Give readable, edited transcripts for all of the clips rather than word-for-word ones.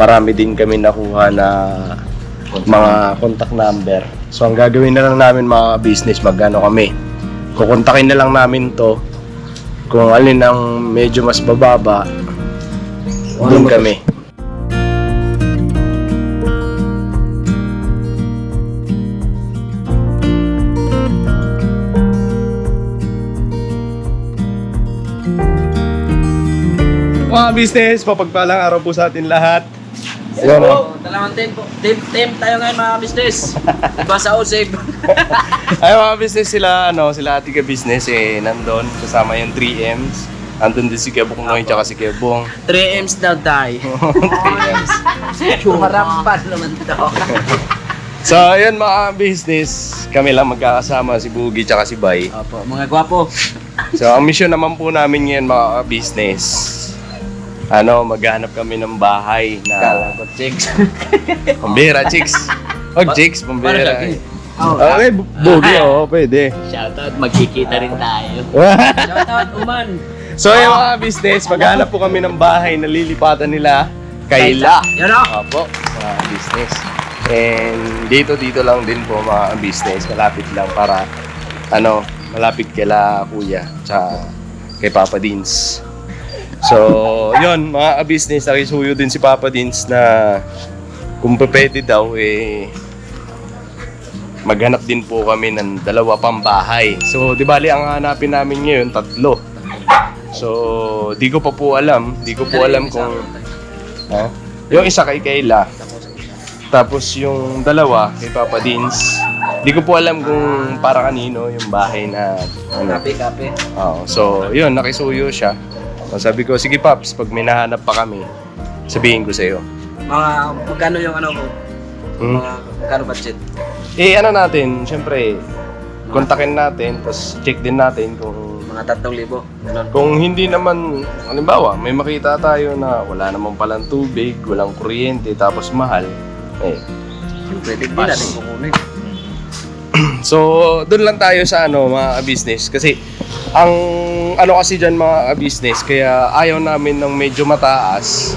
marami din kami nakuha na mga contact number. So ang gagawin na lang namin mga business, magano kami, kukontakin na lang namin to, kung alin ang medyo mas bababa, doon kami. Mga business, papagpalang araw po sa atin lahat. Hello, dalawang team tayo ngayon mga business. Iba sa OSAVE. Ay mga business, sila Ate Ka Business nandun kasama yung 3Ms. Andun din si Kebong Noy tsaka si Kebong. 3M's daw tayo. 3Ms. Marampan naman to. So ayun mga business, kami lang magkakasama, si Boogie tsaka si Bay. Opo, mga gwapo. So ang mission naman po namin ngayon mga business, maghanap kami ng bahay na Kala ko chicks. pambira, chicks. Wag chicks, pambira. Oh, Okay, Boogie, pwede. shoutout, magkikita rin tayo. Shoutout, Uman. So yung mga business, maghanap po kami ng bahay na lilipatan nila Kayla. Yan o. Opo, mga business. And dito lang din po mga business, malapit lang para malapit kila Kuya tsaka kay Papa Dins. So, yun, mga business, nakisuyo din si Papa Dins na kung pwede daw, maghanap din po kami ng 2 pang bahay. So, di bali, ang hanapin namin ngayon, 3. So, di ko po alam kung... Yung isa kay Kayla, tapos yung 2 kay Papa Dins. Di ko po alam kung para kanino yung bahay na... Kape. So, yun, nakisuyo siya. So, sabi ko, sige Paps, pag may nahanap pa kami, sabihin ko sa'yo. Magkano yung ko? Magkano budget? Natin, syempre, kontakin natin, tapos check din natin kung... Mga 3,000. Ganun. Kung hindi naman, halimbawa, may makita tayo na wala naman palang tubig, walang kuryente, tapos mahal, Pwede din natin kukunin. So, doon lang tayo sa mga business. Kasi, ang kasi dyan mga business, kaya ayaw namin ng medyo mataas.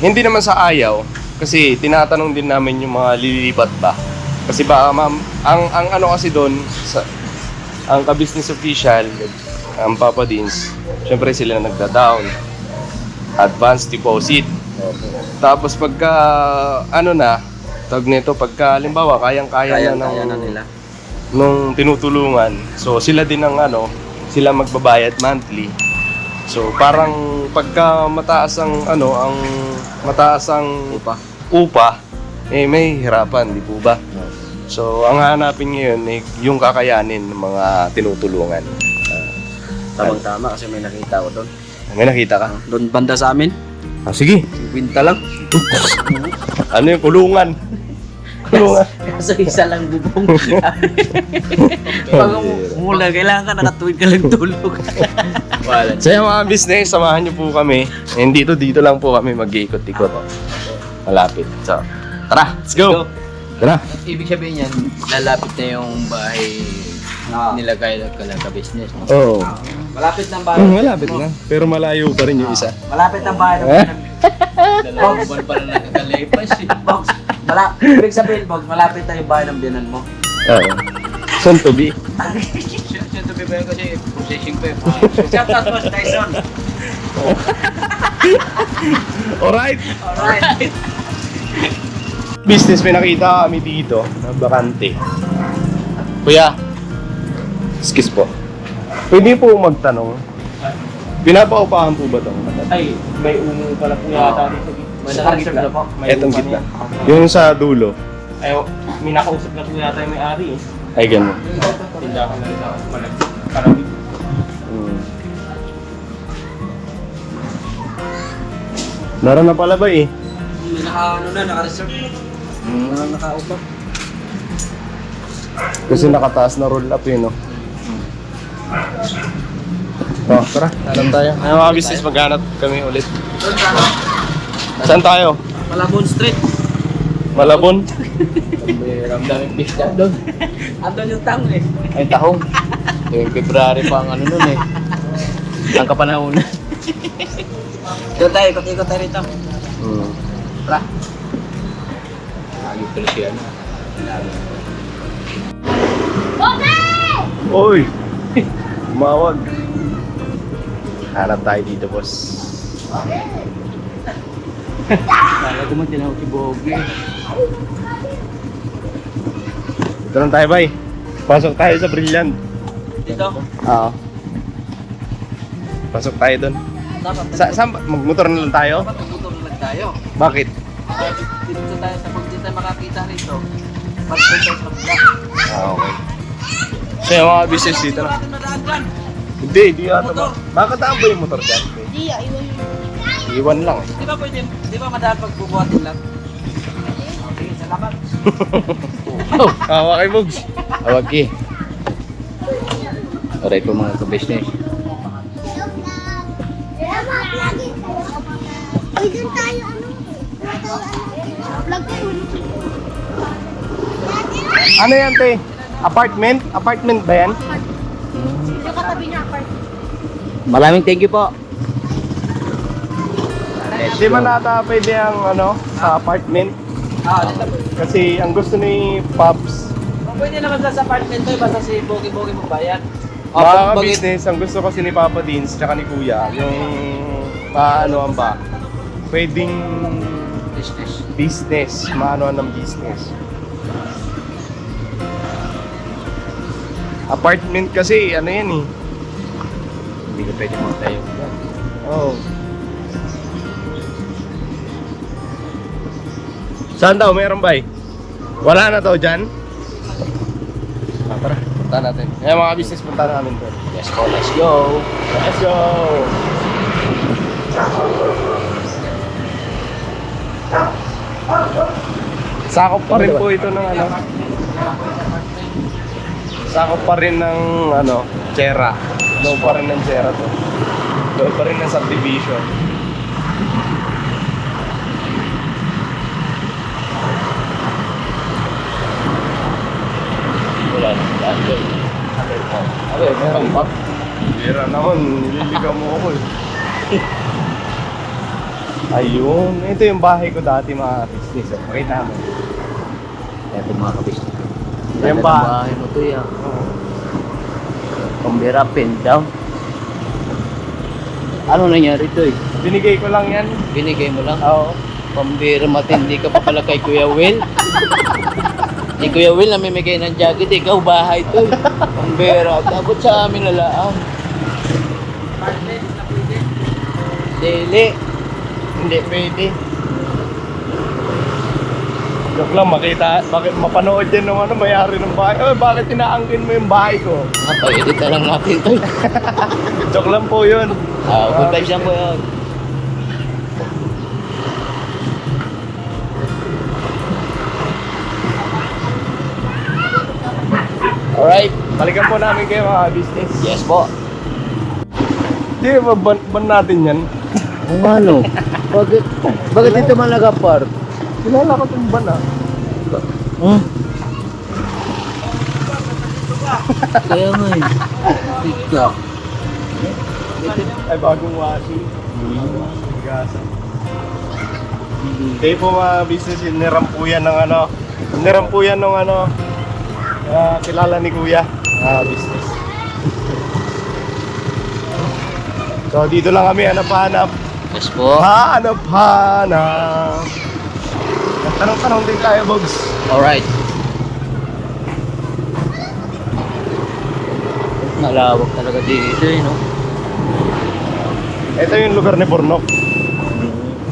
Hindi naman sa ayaw, kasi tinatanong din namin yung mga lilipat ba. Kasi baka ang kasi doon, ang ka-business official, ang Papa Dins, syempre sila nagda-down. Advance deposit. Tapos pagka, tawag nito, pagka halimbawa, kayang-kaya na nila. nung tinutulungan. So sila din ang sila magbabayad monthly. So parang pagka mataas ang upa, may hirapan, di po ba? So ang hanapin ngayon yung kakayanin ng mga tinutulungan. Tamang-tama kasi may nakita ko doon. May nakita ka? Doon banda sa amin. Sige. Kwinta lang. Yung kulungan? Kulungan. Kaso isa lang bubong. Pag umula, kailangan ka nakatuwid ka lang tulog. So yung mga business, samahan niyo po kami. And dito lang po kami mag-iikot-ikot. Malapit. So, tara, let's go! Tara! Ibig sabihin yan, lalapit na yung bahay nila ka business. No? Oo. Malapit ng bahay. Malapit na. Pero malayo pa rin yung isa. Malapit ng bahay ng Dalawang buwan pa na nakakalipas. Ibig sabihin, Bogs, malapit na yung bahay ng biyanan mo. Oo. Son to be. Siya to be ba yun kasi processing pa yun. Shout out mo, Tyson. Alright! Business, may nakita kami dito na bakante. Kuya, excuse po. Pwede po magtanong. Pinapaupahan po ba ito? Ay, may umo pala po yata dito. May nakareserve na po. Etong gitna. Yung sa dulo. Ay, may nakausap na po yata yung may-ari eh. Ay, ganun. Tindahan na rin sa Malamig. Naroon na pala ba eh? May naka-reserve. Naka-upap. Kasi nakataas na roll up no? Tara, alam tayo. Ay mga business, maghanap kami ulit. Saan tayo? Malabon Street. Malabon? May ramdaming pista doon. Andun yung tahong eh. Ay, tahong. Yung February pa ang nun eh. Ang kapanahonan. Doon tayo, ikot-ikot tayo rito. Tara. Lagi pala siya na. Oy! Umawag. Hanap tayo dito, boss. Kala ko man tinawag si Bogey. Dito lang tayo, bay. Pasok tayo sa Brilliant. Dito? Oo. Pasok tayo doon. Dapat Saan ba? Magmotor na lang tayo? dapat magmotor na lang tayo. Bakit? Dito tayo sa pag dito tayo makakita rito. Pag-punta sa vlog. Okay. So yung mga business dito na. Bakit madaan dyan? Hindi ata ba? Makadaan ba yung motor dyan? Hindi, iwan mo. Iwan lang eh. Di ba pwede, di ba madaan pag bubuhatin lang? Okay, salamat. Hawa kay Mugs. Awag ki. Alright po mga ka-business. Uy, doon tayo, ano? Vlog tayo. Ano yan, te? Apartment? Apartment ba yan? Yung katabi niya, apart. Maraming thank you po. Di ba nata pwede ang ano, sa apartment? Dito. Kasi ang gusto ni Pops, Pwede naman sa apartment to, basta si Bogey magbayad. mga business, ang gusto kasi ni Papa Dins tsaka ni Kuya, yung maanoan ba? Pwedeng business, maanoan ng business. Apartment kasi, ano yan eh. Hindi ko pwede mga tayo. Oh. Saan daw? Meron ba eh? Wala na daw dyan? Tara, punta natin. Kaya mga business, punta namin to. Yes po, let's go. Let's go! Sakop pa rin po ito ng ano. Sakop pa rin ng ano, Chera. Loob pa rin ng Chera to. Loob pa rin ng subdivision. Wala na. Daan doon. Okay, meron pa. Bira naman, nililigaw mo ako eh. Ayun, ito yung bahay ko dati mga business. Pakita mo. Ito mga ka-business. Yan Ganda ba? ng bahay mo to yan. Pambira, pin down. Ano nangyari to eh? Binigay ko lang yan. Binigay mo lang? Oo. Pambira, matindi ka pa pala kay Kuya Will. Si Kuya Will namimigay ng jacket, ikaw bahay to eh. Pambira, dapat sa amin lalaan. Apartment na pwede. Dili. Hindi pwede. Joke lang, makita, bakit mapanood yan ng ano, mayari ng bahay. Oh, bakit tinaangkin mo yung bahay ko? Napag-edit na lang natin to eh. Joke lang po yun. Good vibes lang po yun. Alright. Balikan po namin kayo mga business. Yes po. Di ba ban natin yan? Kung ano? Bakit dito man nag-apart? Kilala ko itong ban ah. Hmm? Kaya nga eh. Tika. Ay, bagong washing. Gasa. Hindi po mga business, nirampuyan ng ano. Nirampuyan ng ano. Kilala ni Kuya. Business. So, dito lang kami hanap-hanap. Yes po. Hanap-hanap. Tanong-tanong din tayo, Bogs. Alright. Malawak talaga dito eh, no? Ito yung lugar ni Bornok.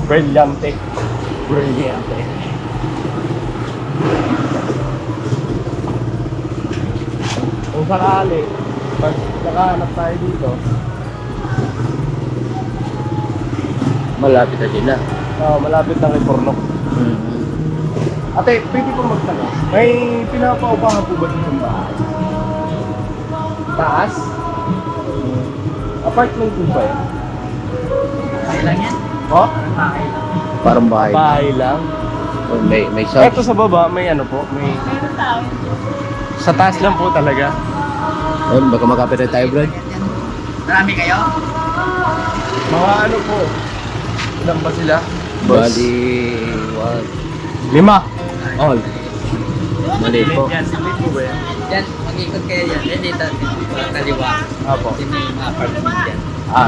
Brillante. Brilliant eh. Kung sakali, pag nakahanap tayo dito, Malapit na sila. malapit na kay Bornok. Ate, pwede ko magtanong. May pinapaupahan po ba dito sa bahay? Taas? Apartment po ba yan? Bahay lang yan. Oh? Bahay lang. Parang bahay. Bahay lang. Oh, may sound. Eto sa baba, may ano po, may... Meron tao. Sa taas lang po talaga. Oh, baka makapit tayo, bro. Marami kayo? Mga ano po, ilan ba sila? Boss. Bali, what? 5. All. Mali po. Yan, mag-ikot kayo yan. Yan dito, kaliwa. Apo. Yan yung mga apartment dyan.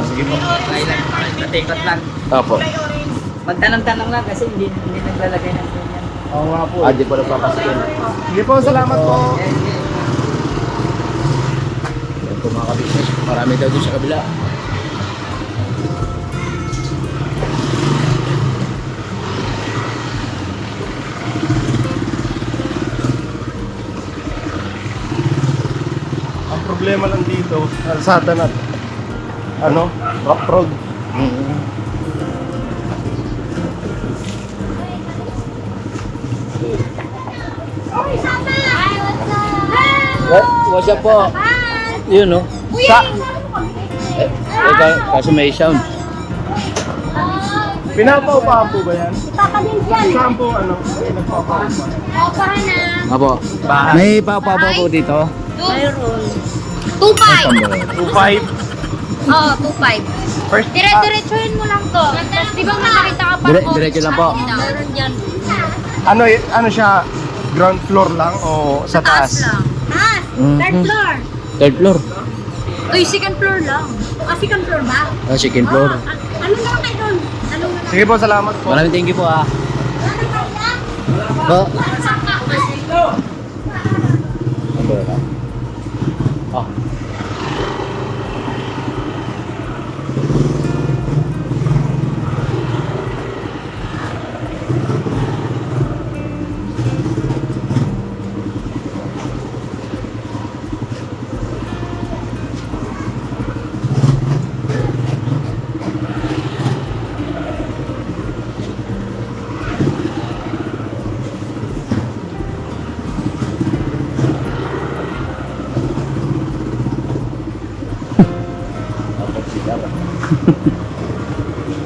Sige po. Kailan, matikot lang. Apo. Magtanong-tanong lang kasi hindi naglalagay ng ganyan. Oo nga po. Di po nagpapasikin. Sige po, salamat po. Yan, yan. Yan po mga kabisnes. Marami daw doon sa kabila. Ang problema lang dito, kalsada na rock road. What's up po? Yun no? Kaso may sound. Pinapaupahan po ba yan? Ipakalin dyan. Saan po nagpapaupahan? Opahan na. Apo. May papa po dito. Mayroon. 2.5. 2.5. Oo, 2.5. First, Dire-diretsuhin mo lang to. Tapos di ba may nakita ka pa? Diretso lang po. Meron dyan. ano siya, ground floor lang o sa taas? lang. Taas. Mhm. Third floor. Third floor. Uy, second floor lang. Second floor ba? Second floor. Ano na lang kayo doon? Ano na lang? Sige po, salamat po. Maraming thank you po ah. Po. Oh.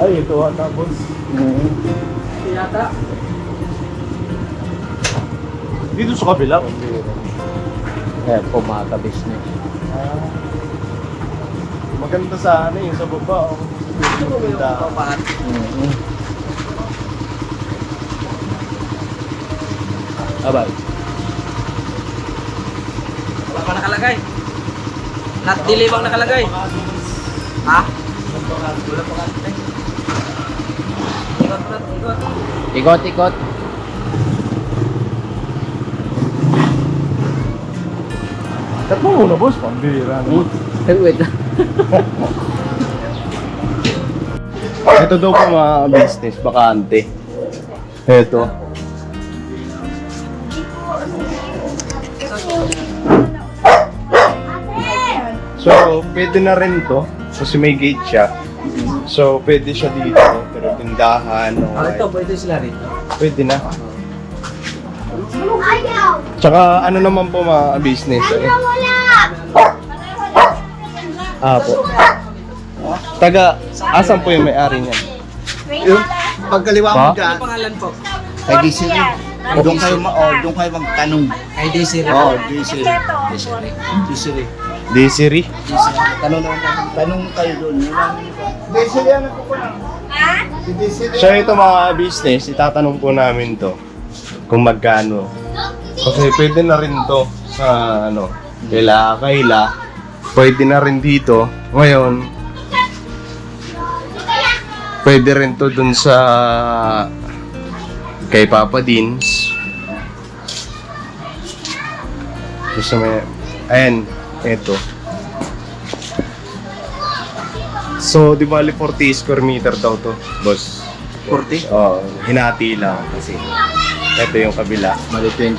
Ay, ito ata, boss. Yata. Dito sa kabila. Ayan po mga kabisnes. Maganda sa yung sa baba. Papahan. Abay. Wala pa nakalagay. Not deliver nakalagay. Ha? Wala pa nakalagay. Ikot. Ikot, ikot. Kat mo muna, boss. Pambira. Wait. Ito daw po mga business, bakante. Ito. So, pwede na rin to. Kasi may gate siya. So, pwede siya dito. Pero tindahan o Ito, pwede sila rito. pwede na. Ayaw! Tsaka ano naman po mga business. Wala! Po. Taga, asan po yung may-ari niyan? Yung pagkaliwa mo Pa? dyan, Ano pangalan po? kay DC rin. Doon kayo, doon kayo magtanong. ID Siri. Oo, DC rin. DC rin. Desiree. Tanong kayo doon. DC rin, ano po lang? Si DC rin. So ito mga business, itatanong po namin to kung magkano. Kasi pwede na rin to sa kaila. Pwede na rin dito. Ngayon, pwede rin to dun sa kay Papa Dins. Gusto mo ayan, eto. So, di bali 40 square meter daw to, boss. 40? Oo, hinati lang kasi. Ito yung kabila. Mali 20.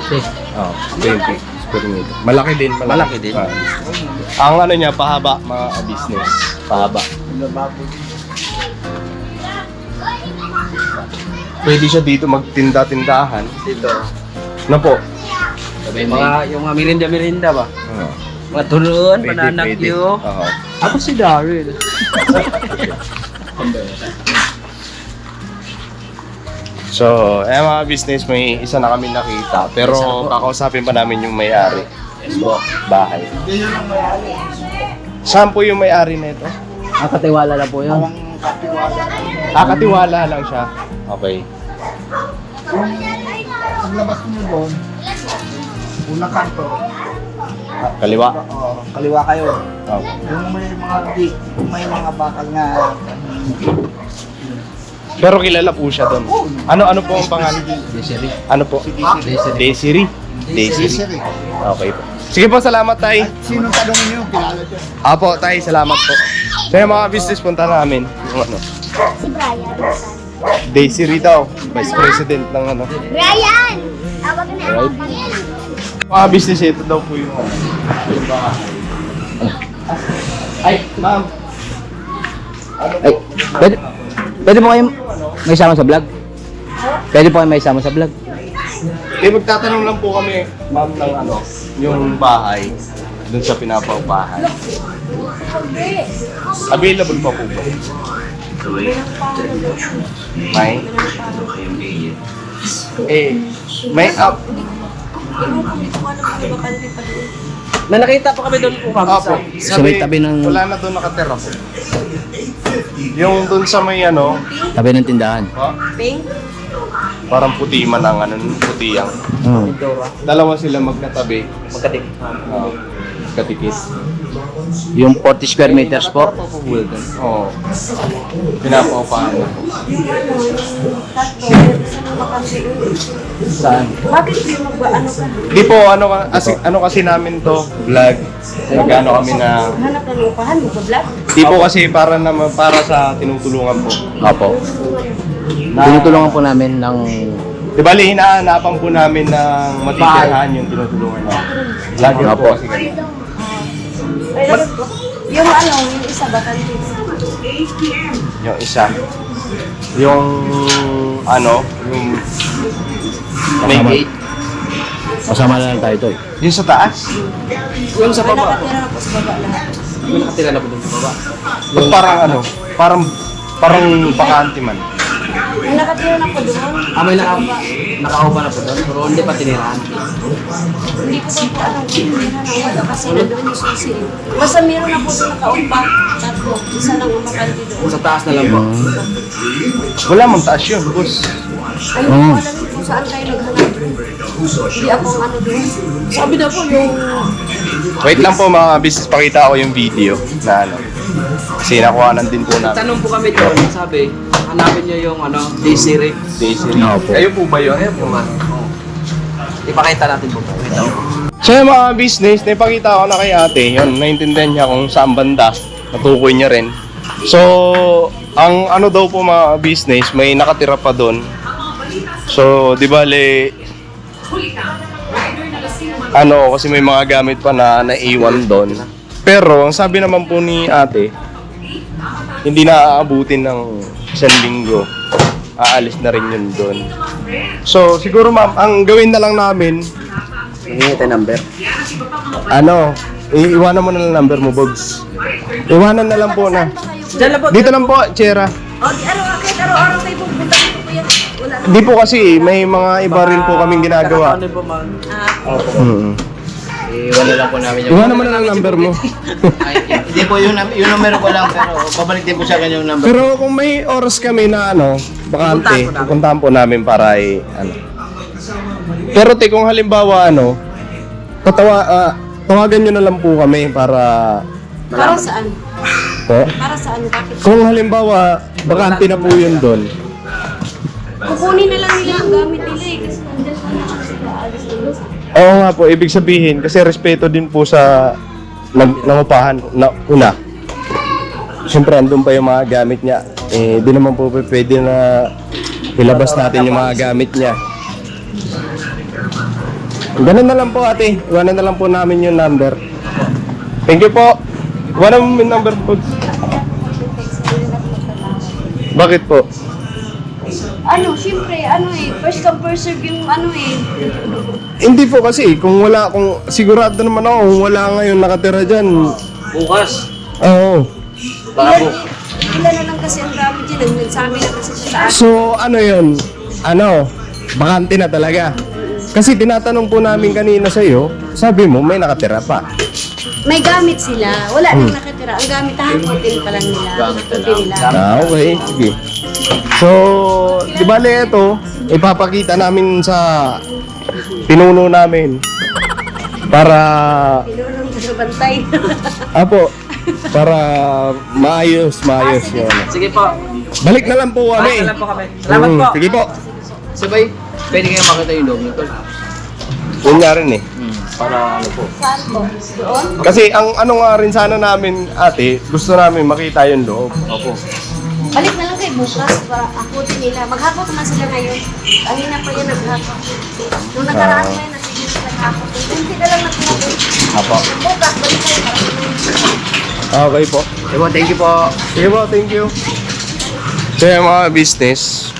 Oo, 20 square meter. Malaki din. Malaki din. Ang ano niya, pahaba, mga business. Pahaba. Pwede siya dito magtinda-tindahan. Dito. Na po. Sabay Yung mga mirinda-mirinda ba? Oo. Mga turon, Pwede, bananak pwede. yun. Oo. Ako si Daryl. So, mga business, may isa na kami nakita. Pero kakausapin pa namin yung may-ari. Yes po. Bahay. Saan po yung may-ari na ito? Nakatiwala lang po yun. Ang katiwala. Katiwala lang siya. Okay. Paglabas niyo doon, unang kanto. Kaliwa. Oo, kaliwa kayo. Okay. Yung may mga bakal nga. Pero kilala po siya doon. Ano po ang pangalan? Desiree. Ano po? Desiree. Desiree. Okay po. Sige po, salamat tay. Sinong tanongin niyo? Kilala siya. Apo tay, salamat po. So yung mga business punta namin. Yung ano, Si Brian. Desiree daw, Vice President ng ano. Brian! Tawag na ako. Mga business ito daw po yung ano. Yung bahay. Ay, ma'am. Ano po? Pwede po kayo may sama sa vlog? Pwede po kayo may sama sa vlog? Magtatanong lang po kami, ma'am, ng ano, yung bahay dun sa pinapaupahan. Available pa po ba? May? May up. May nakita pa kami doon po kami Apo. Sa may tabi ng- Wala na doon nakatira po. Yung doon sa may ano, Tabi ng tindahan. parang puti man ang ano, puti ang. Dalawa sila magkatabi. magkatik. Katikis. Yung 40 square meters po. Oo. Pinapaupahan na po. Saan? Bakit di mo ba ano ka? Di po, ano kasi namin to, vlog. Nagano kami na, Hanap ng upahan mo ba vlog? di po kasi para sa tinutulungan po. Opo. Tinutulungan po namin ng... Di bali, hinahanapan po namin ng matitirahan yung tinutulungan namin. Vlogger po kasi kami. Yung ano, yung isa ba kanina? Yung isa. Yung ano, yung may Kasama. gate. Kasama na lang tayo ito eh. Yung sa taas. Yung sa May baba. nakatira na po sa baba lahat. May nakatira na po doon sa baba. Yung parang ano, parang bakante man. May nakatira na po doon. May nakaupa na po doon, pero hindi pa tinirahan. Hindi ko pa po ano, hindi na wala kasi nandun yung susi. Basta meron na po doon nakaupa. Tatlo. Isa lang ang makanti doon. Sa taas na lang po. Wala mang taas yun, boss. Ano ko alam kung saan kayo naghanap. Hindi ako ang ano doon. Sabi na po yung... Wait lang po mga business, pakita ko yung video na ano. Kasi nakuhanan din po namin. Tanong po kami doon, sabi, hanapin niyo yung ano, Desiree. Desiree. Opo. Kayo po ba yun? Ayun po man. Ipakita natin po. Ito. So yung mga business, naipakita ko na kay ate, yun, naintindihan niya kung saan banda, natukoy niya rin. So, ang ano daw po mga business, may nakatira pa doon. So, di bale, ano, kasi may mga gamit pa na naiwan doon. Pero, ang sabi naman po ni ate, hindi na aabutin ng 1 linggo. Aalis na rin yun doon. So, siguro ma'am, ang gawin na lang namin, Hingi tayo number. ano, iiwanan mo na lang number mo, Bogs. Iwanan na lang po na. Diyan lang po. Dito lang po, Chera. O, di araw-araw kayo pupunta dito po yan. Wala na. Di po kasi, may mga iba rin po kaming ginagawa. Ano po man? Iwan na lang po namin yung... Iwanan mo na lang number mo. Hindi po, yung numero ko lang, pero babalik din po sa akin yung number. Pero kung may oras kami na ano, bakante, pupuntahan po namin para ano. Pero te, kung halimbawa ano, tawagan nyo na lang po kami para Para saan? po. Para saan? Bakit? Kung halimbawa, bakante na po yun doon. Kukunin na lang nila ang gamit nila eh. Kasi nandyan pa na sila. Alis na lang. Oo nga po, ibig sabihin, kasi respeto din po sa nangupahan na una. Siyempre, andun pa yung mga gamit niya. Eh, di naman po pwede na ilabas natin yung mga gamit niya. Ganun na lang po ate, iwanan na lang po namin yung number. Thank you po. Iwanan mo yung number po. Bakit po? Ano, siyempre, ano eh. First come, first serve yung ano eh. Hindi po kasi, kung sigurado naman ako, kung wala ngayon nakatira dyan. Bukas. Oo. Ilan na lang kasi ang gamit dyan. Nagsabi na kasi sa taas. So, ano yun? Bakante na talaga. Kasi tinatanong po namin kanina sa iyo, sabi mo may nakatira pa. May gamit sila. Wala nang nakatira. Ang gamit, hahakutin pa lang nila. Hahakutin nila. Okay, sige. So, di bale ito, ipapakita namin sa pinuno namin para Pinulong sa bantay. apo para maayos yun. Sige po. Balik na lang po kami. Alam po kami. Salamat po. Sige po. Sabay, pwede kayo makita yung loob nito. Yun nga rin eh. Para ano po. Saan po? Doon? Kasi ang ano nga rin sana namin ate, gusto namin makita yung loob. Opo. Balik na lang kayo bukas para akutin nila. Maghapot naman sila ngayon. Kanina pa yan naghapot. Nung nakaraan ngayon, nasigil sila naghapot. Hindi na lang naghapot. Apo. Bukas, balik kayo para Okay po. Sige po, thank you po. Sige po, thank you. So yung mga business,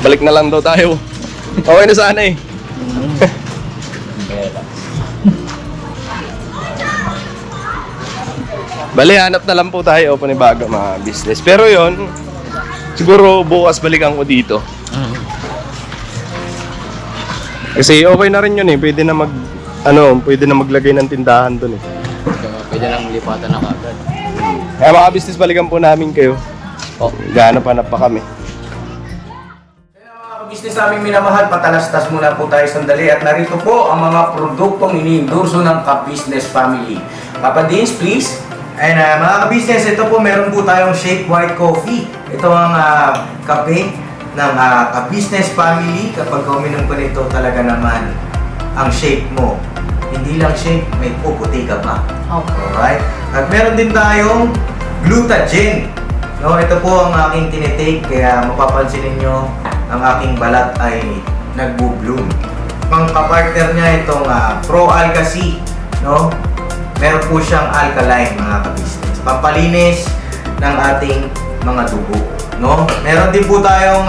balik na lang daw tayo. Okay na sana eh. Bali, hanap na lang po tayo o panibago mga business. Pero yon siguro bukas balikan ko dito. Kasi okay na rin yun eh. Pwede na pwede na maglagay ng tindahan dun eh. Pwede lang lipatan na kagad. Kaya mga business, balikan po namin kayo. Oh. Gahanap-hanap pa kami. Mga business naming minamahal, patalastas muna po tayo sandali at narito po ang mga produktong iniendorso ng Ka-Business Family. Papa Dins, please. And mga ka-business, ito po meron po tayong Shake White Coffee. Ito ang kape ng Ka-Business Family. Kapag uminom ko nito, talaga naman ang shake mo. Hindi lang shake, may puputi ka pa. Alright? At meron din tayong Glutagen. No, ito po ang aking tinitake, kaya mapapansin ninyo ang aking balat ay nagbo-bloom. Ang kapartner niya itong Pro Alga C, no? Meron po siyang alkaline mga ka-business. Pampalinis ng ating mga dugo, no? Meron din po tayong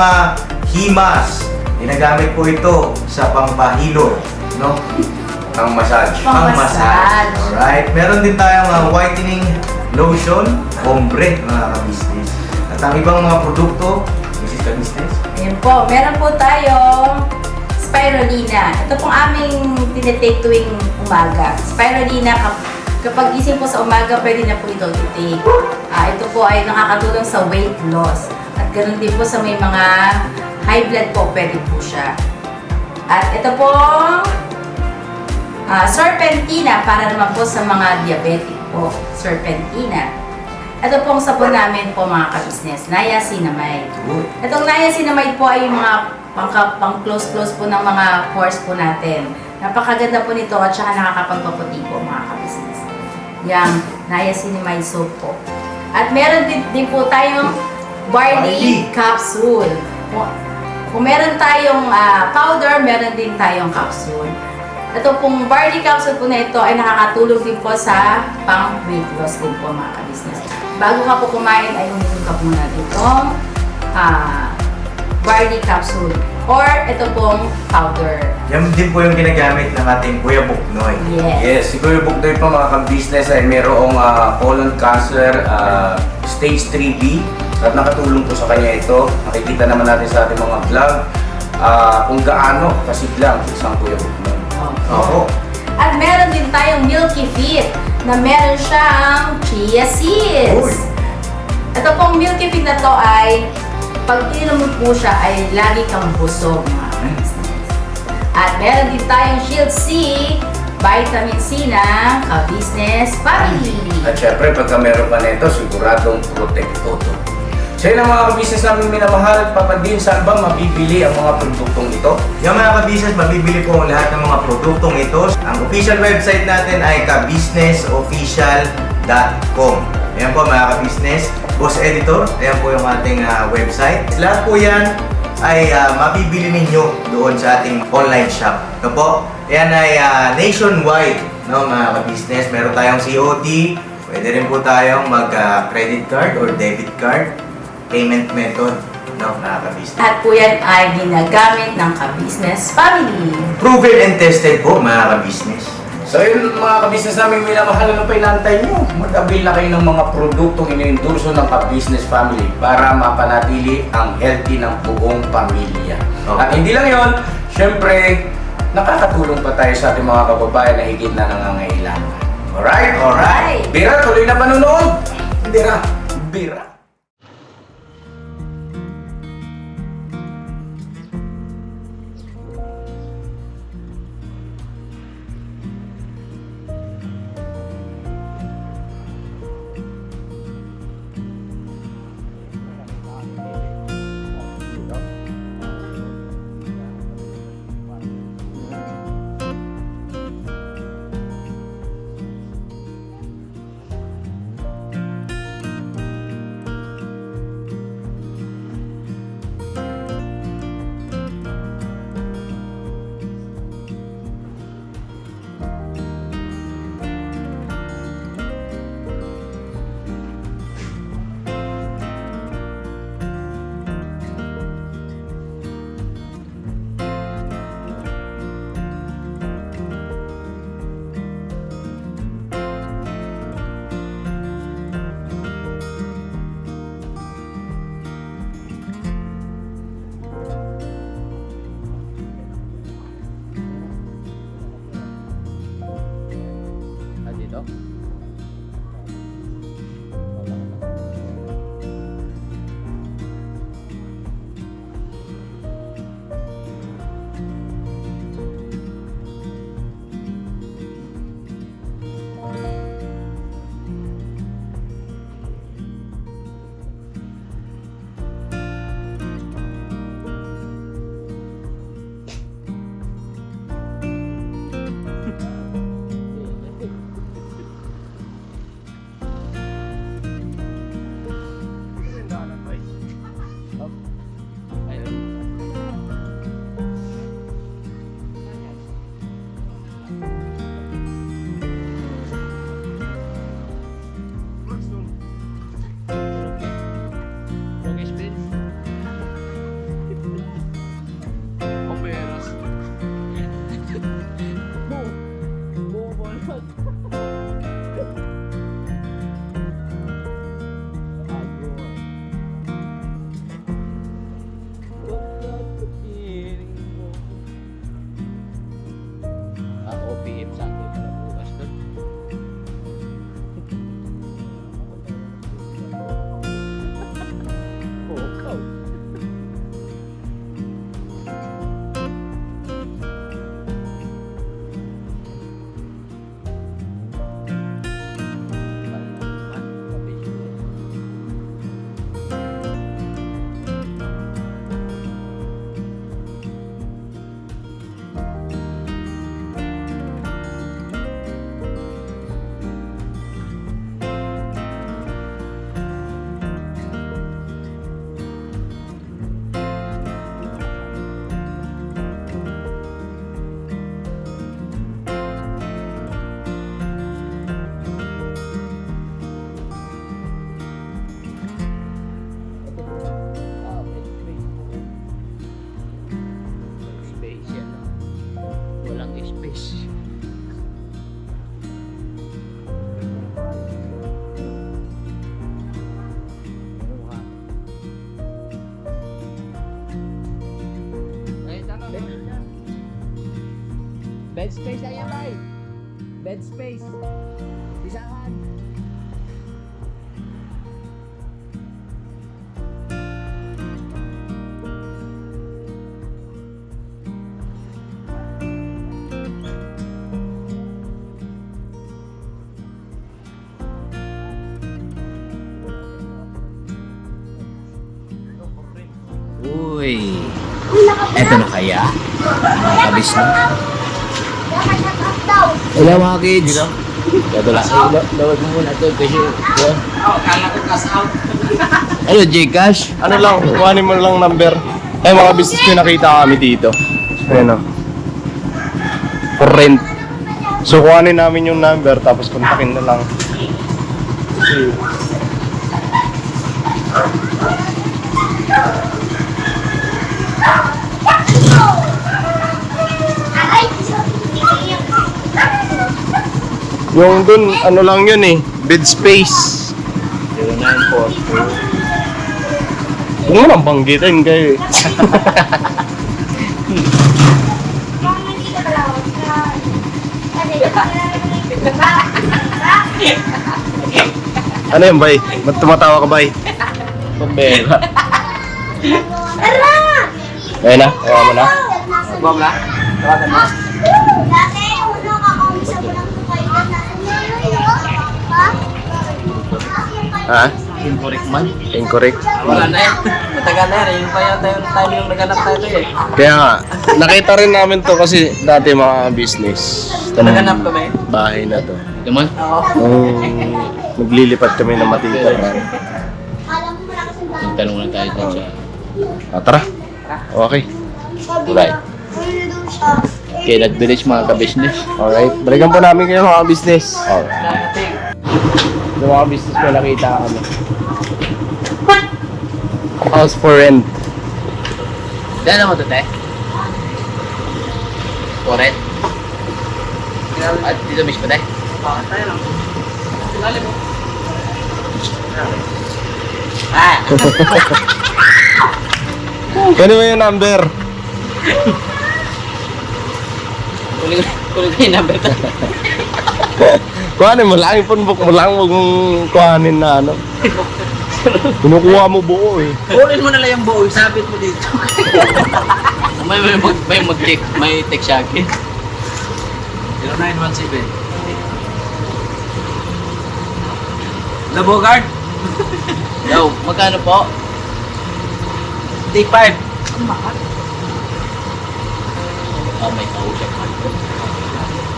Himas. Ginagamit po ito sa pampahilo, no? Ang massage. Ang massage. Alright. Meron din tayong whitening lotion, ombre mga ka-business. At ang ibang mga produkto, Mrs. Ka-Business. Ayan po, meron po tayong spirulina. Ito pong aming tinitake tuwing umaga. Spirulina, kapag gising po sa umaga, pwede na po ito i-take. Ito po ay nakakatulong sa weight loss. At ganoon din po sa may mga high blood po, pwede po siya. At ito pong serpentina para naman po sa mga diabetic po. Serpentina. Ito pong sabon namin po mga ka-business, niacinamide. Itong niacinamide po ay yung mga pang-close-close po ng mga pores po natin. Napakaganda po nito at saka nakakapagpaputi po mga ka-business. Yang niacinamide soap po. At meron din po tayong barley capsule. Kung meron tayong powder, meron din tayong capsule. Ito pong barley capsule po na ito ay nakakatulong din po sa pang-weight loss din po mga ka-business. Bago ka po kumain ay uminom ka muna itong barley capsule or ito pong powder. Yan din po yung ginagamit ng ating Kuya Buknoy. Yes. Si Kuya Buknoy po mga ka-business ay mayroong colon cancer stage 3B at nakatulong po sa kanya ito. Nakikita naman natin sa ating mga vlog kung gaano kasiglang isang Kuya Buknoy. Opo. At meron din tayong Milky Fit na meron siyang chia seeds. Uy. Ito pong Milky Fit na to ay pag ininom mo po siya ay lagi kang busog mga ka-business. At meron din tayong Shield C, vitamin C na Ka-Business Family. At syempre, pagka meron pa nito, siguradong protekto to. So yun ang mga ka-business namin minamahal. Papa Din, saan ba mabibili ang mga produktong ito? Yung mga ka-business, mabibili po ang lahat ng mga produktong ito. Ang official website natin ay kabusinessofficial.com. Ayan po mga ka-business. Boss Editor, ayan po yung ating website. Lahat po yan ay mabibili ninyo doon sa ating online shop. No po? Ayan ay nationwide, no, mga ka-business. Meron tayong COD, pwede rin po tayong mag-credit card or debit card payment method, no, mga ka-business. At po yan ay ginagamit ng Ka-Business Family. Proven and tested po, mga ka-business. So yun mga ka-business namin minamahal, ano pa inaantay nyo? Mag-avail na kayo ng mga produktong iniendorso ng Ka-Business Family para mapanatili ang healthy ng buong pamilya. Okay. At hindi lang yun, syempre, nakakatulong pa tayo sa ating mga kababayan na higit na nangangailangan. Alright? Alright. Bira, tuloy na panunood. Bira. Bed space na yan, bay. Bed space. Isahan. Uy. Eto na kaya? Mga kabisnes. Wala mga kids. Ito lang. Lawag mo muna ito kasi ano, Gcash? Ano lang, kuhanin mo lang number. Eh, mga business ko nakita kami dito. Ayan o. For rent. So, kuhanin namin yung number, tapos kontakin na lang. Okay. Yung dun, ano lang yun eh, bed space. 0942. Huwag mo nang banggitin kayo eh. Ano yun, bay? Ba't tumatawa ka, bay? Pambera. Ayun na, ayaw mo na. Bob na? Tawagan mo. Ha? Incorrect man. Incorrect. Wala na eh. Matagal na yan. Yung pa yung time yung naghanap tayo eh. Kaya nga, nakita rin namin to kasi dati mga business. Naghanap kami. Bahay na to. Ito man. Oo. Nung naglilipat kami ng matitira. Tanong na tayo dyan sa... Tara. Okay. Alright. Kailat Village mga kabisnes. Alright. Balikan po namin kayo mga business. Alright. Yung mga business ko nakita kami. House for rent. Dala mo ito, te? Correct. At dito mismo, te? Bakit tayo lang? Lalim mo. Kano mo yung number? Kunin ko yung number to. Kuhanin mo lang, ipunbok mo lang, huwag mong kuhanin na ano. Kinukuha mo buo eh. Kunin mo na lang yung buo. Sabit mo dito. May mag-check, may text siya akin. 0917. The Bogart. Yo, magkano po? Take 5. Oh, may kausap.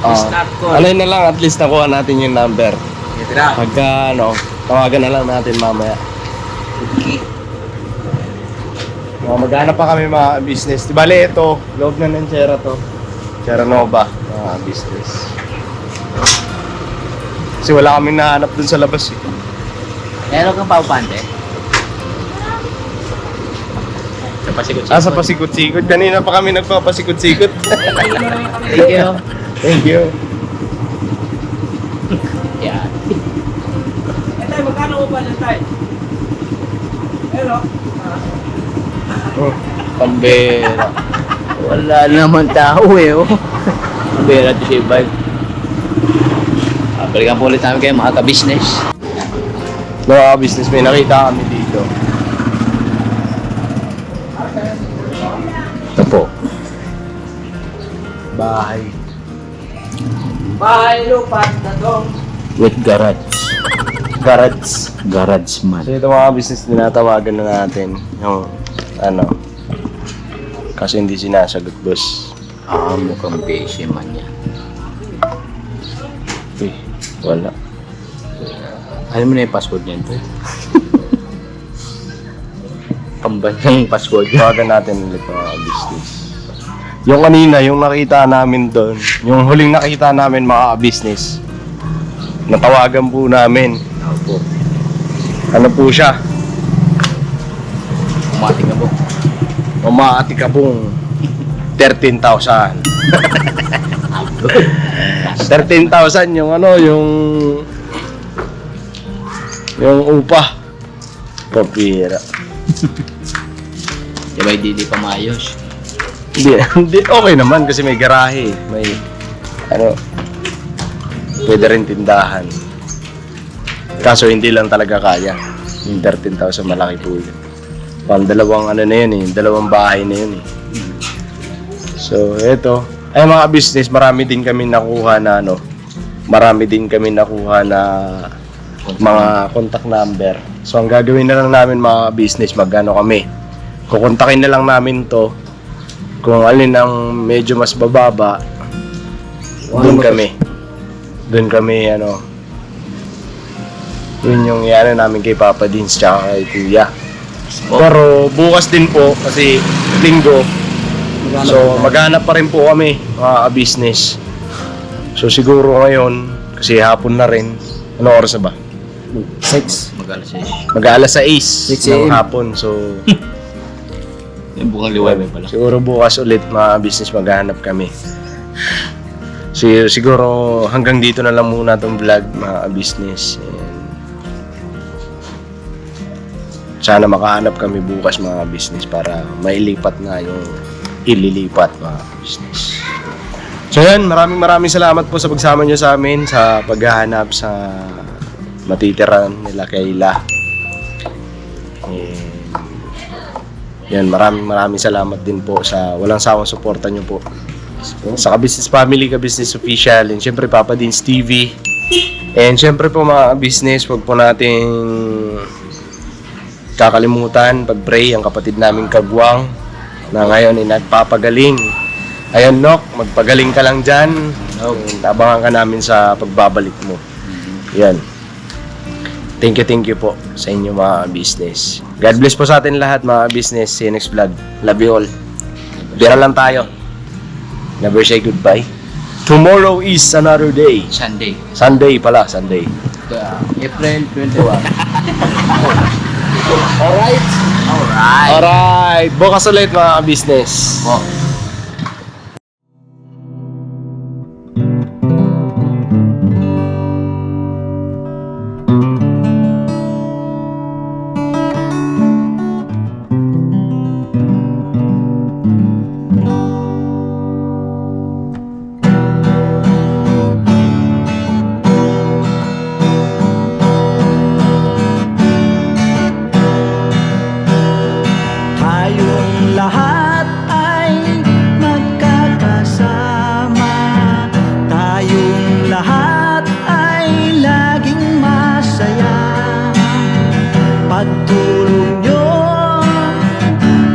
Snap call. Alay na lang, at least nakuha natin yung number. Tira. Pagka ano, tawagan na lang natin mamaya. Maghanap pa kami mga business. Di bale ito, loob na ng Sierra to. Sierra Nova, mga business. Kasi wala kaming nahanap dun sa labas eh. Meron kang paupante? Sa pasikot-sikot. Sa pasikot-sikot. Kanina pa kami nagpapasikot-sikot. Thank you. Thank you. Yan. Tayo, magkano upa niyan tayo? Pero, Oh. Pambera. Wala naman tao eh, oh. Pambera to si Vibe. Balikan po ulit namin kayo mga ka-business. Mga business, may nakita kami dito. Ito po. Bahay. bahay lupa na dong. With garage. Garage. Garage man. So ito mga business, tinatawagan na natin. Yung ano. Kasi hindi sinasagot, boss. Ah, mukhang busy man yan. Uy, wala. Alam mo na yung password niyan, to? Pambanyang password niya. Tawagan natin ulit mga business. Yung kanina, yung nakita namin doon, yung huling nakita namin mga business, natawagan po namin. Opo. Ano po siya? Umating ka po. Umaati ka pong 13,000. 13,000 yung ano, yung upa. Papira. Diba hindi pa maayos? Hindi, okay naman kasi may garahe. pwede rin tindahan. Kaso hindi lang talaga kaya. Yung 13,000 malaki po yun. Pang dalawang na yun eh, dalawang bahay na yun eh. So, eto. Ay mga business, marami din kami nakuha na mga contact number. So, ang gagawin na lang namin mga business, kami. Kukontakin na lang namin to. Kung alin ang medyo mas bababa, doon kami, yun yung namin kay Papa Dins tsaka kay Kuya. Pero bukas din po, kasi linggo, so maghanap pa rin po kami, mga business. So siguro ngayon, kasi hapon na rin, ano oras na ba? 6. Mag-aalas 6 6 ng AM. hapon, so Yung bukang liwanag pala. siguro bukas ulit mga business maghahanap kami. Siguro hanggang dito na lang muna tong vlog mga business. And sana makahanap kami bukas mga business para mailipat na yung ililipat mga business. So yan, maraming salamat po sa pagsama nyo sa amin sa paghahanap sa matitiran nila Kayla. And yan, maraming salamat din po sa walang sawang suporta nyo po sa Ka-Business Family, Ka-Business Official, and syempre Papa Dins TV. And syempre po mga business, wag po nating kakalimutan pag-pray ang kapatid naming Kagwang na ngayon ay nagpapagaling. Ayun, Nok, magpagaling ka lang dyan. Abangan ka namin sa pagbabalik mo. Yan. Thank you po sa inyo mga business. God bless po sa atin lahat mga business. See you next vlog. Love you all. Bira lang tayo. Never say goodbye. Tomorrow is another day. Sunday. Sunday pala, Sunday. April 21. Alright. Alright. Bukas ulit mga business. Tayong lahat ay magkakasama. Tayong lahat ay laging masaya. Pagtulong nyo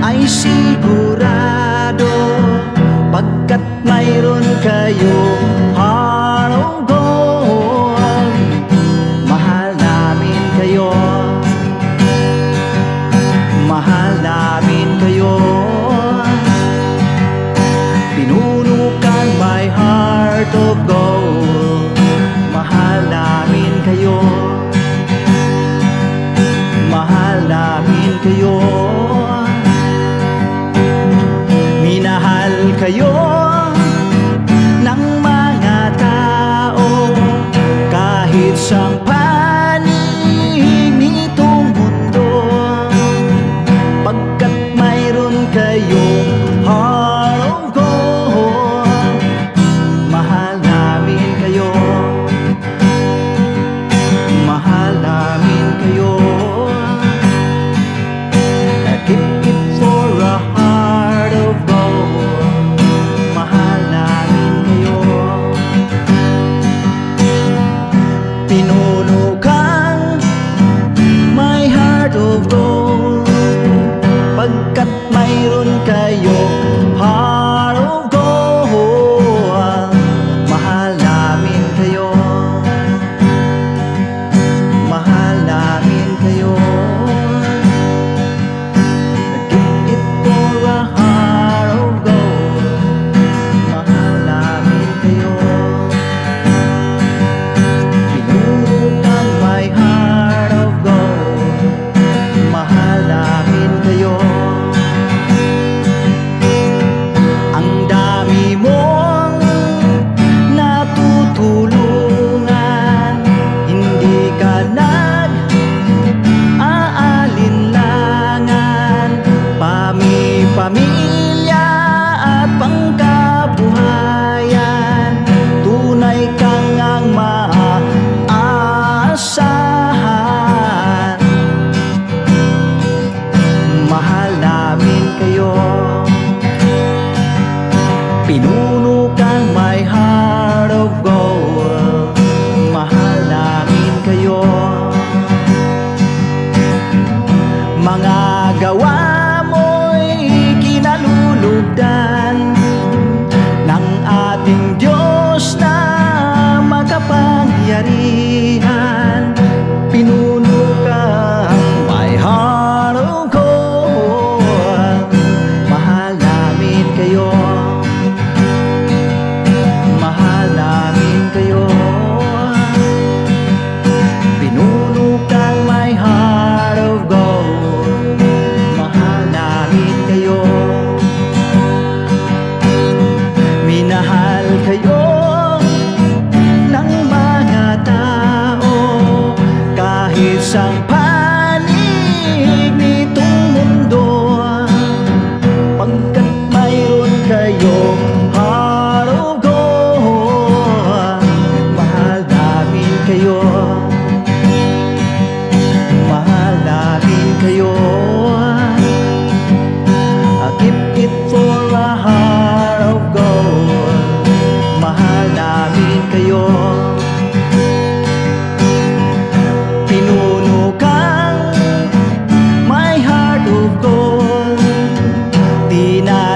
ay sigurado, pagkat mayroon kayong heart of gold. Mahal namin kayo. Mahal namin kayo. Pinuno kang my heart of gold. Mahal namin kayo. Mahal namin kayo. Minahal kayo ng mga tao kahit sang panig nitong mundo, pagkat mayroon kayong heart of gold. Mahal namin kayo. Mahal namin kayo. Keep it for a heart of gold. Mahal namin kayo. Pinuno kang my heart of gold, pagkat mayroon kayong heart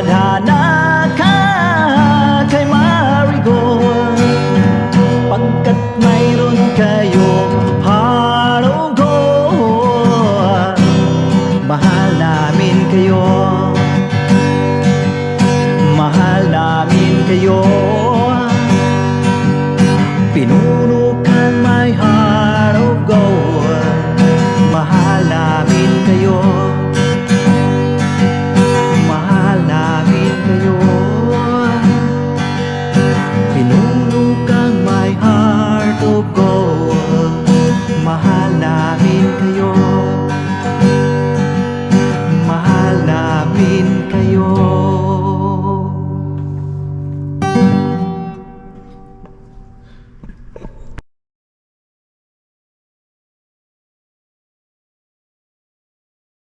tadhana